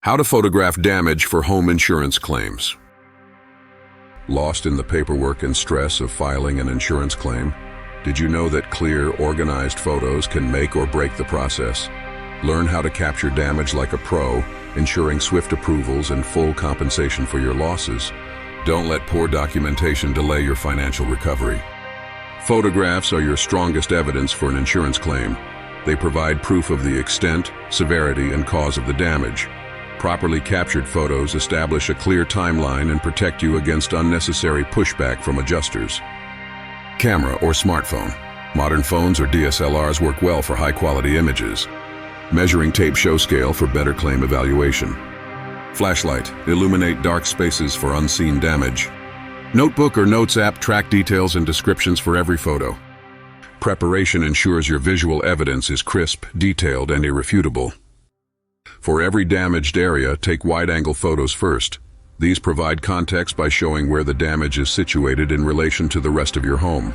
How to photograph damage for home insurance claims. Lost in the paperwork and stress of filing an insurance claim? Did you know that clear, organized photos can make or break the process? Learn how to capture damage like a pro, ensuring swift approvals and full compensation for your losses. Don't let poor documentation delay your financial recovery. Photographs are your strongest evidence for an insurance claim. They provide proof of the extent, severity, and cause of the damage. Properly captured photos establish a clear timeline and protect you against unnecessary pushback from adjusters. Camera or smartphone. Modern phones or DSLRs work well for high-quality images. Measuring tape show scale for better claim evaluation. Flashlight. Illuminate dark spaces for unseen damage. Notebook or Notes app track details and descriptions for every photo. Preparation ensures your visual evidence is crisp, detailed, and irrefutable. For every damaged area, take wide-angle photos first. These provide context by showing where the damage is situated in relation to the rest of your home.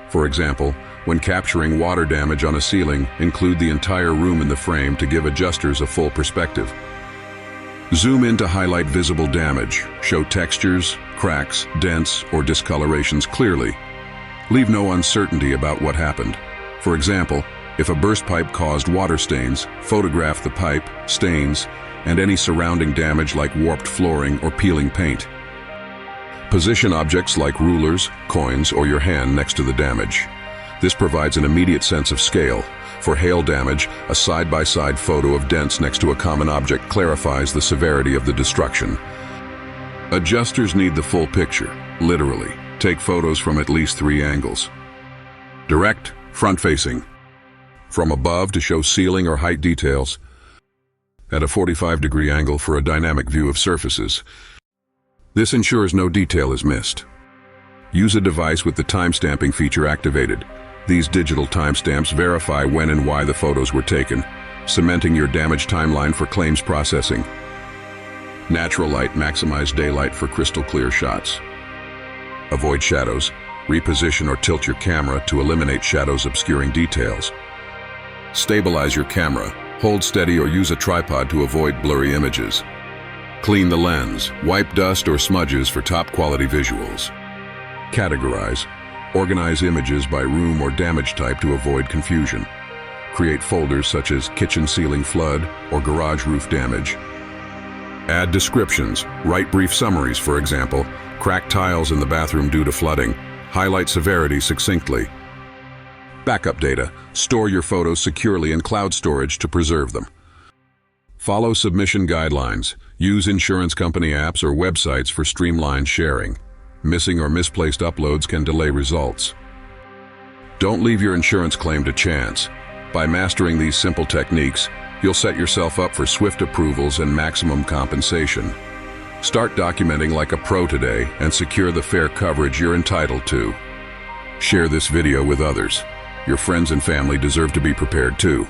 For example, when capturing water damage on a ceiling, include the entire room in the frame to give adjusters a full perspective. Zoom in to highlight visible damage. Show textures, cracks, dents, or discolorations clearly. Leave no uncertainty about what happened. For example, if a burst pipe caused water stains, photograph the pipe, stains, and any surrounding damage like warped flooring or peeling paint. Position objects like rulers, coins, or your hand next to the damage. This provides an immediate sense of scale. For hail damage, a side-by-side photo of dents next to a common object clarifies the severity of the destruction. Adjusters need the full picture, literally. Take photos from at least 3 angles. Direct, front-facing. From above to show ceiling or height details. At a 45-degree angle for a dynamic view of surfaces. This ensures no detail is missed. Use a device with the timestamping feature activated. These digital timestamps verify when and why the photos were taken, cementing your damage timeline for claims processing. Natural light maximize daylight for crystal clear shots. Avoid shadows. Reposition or tilt your camera to eliminate shadows obscuring details. Stabilize your camera. Hold steady or use a tripod to avoid blurry images. Clean the lens. Wipe dust or smudges for top quality visuals. Categorize. Organize images by room or damage type to avoid confusion. Create folders such as kitchen ceiling flood or garage roof damage. Add descriptions. Write brief summaries, for example, cracked tiles in the bathroom due to flooding. Highlight severity succinctly. Backup data. Store your photos securely in cloud storage to preserve them. Follow submission guidelines. Use insurance company apps or websites for streamlined sharing. Missing or misplaced uploads can delay results. Don't leave your insurance claim to chance. By mastering these simple techniques, you'll set yourself up for swift approvals and maximum compensation. Start documenting like a pro today and secure the fair coverage you're entitled to. Share this video with others. Your friends and family deserve to be prepared too.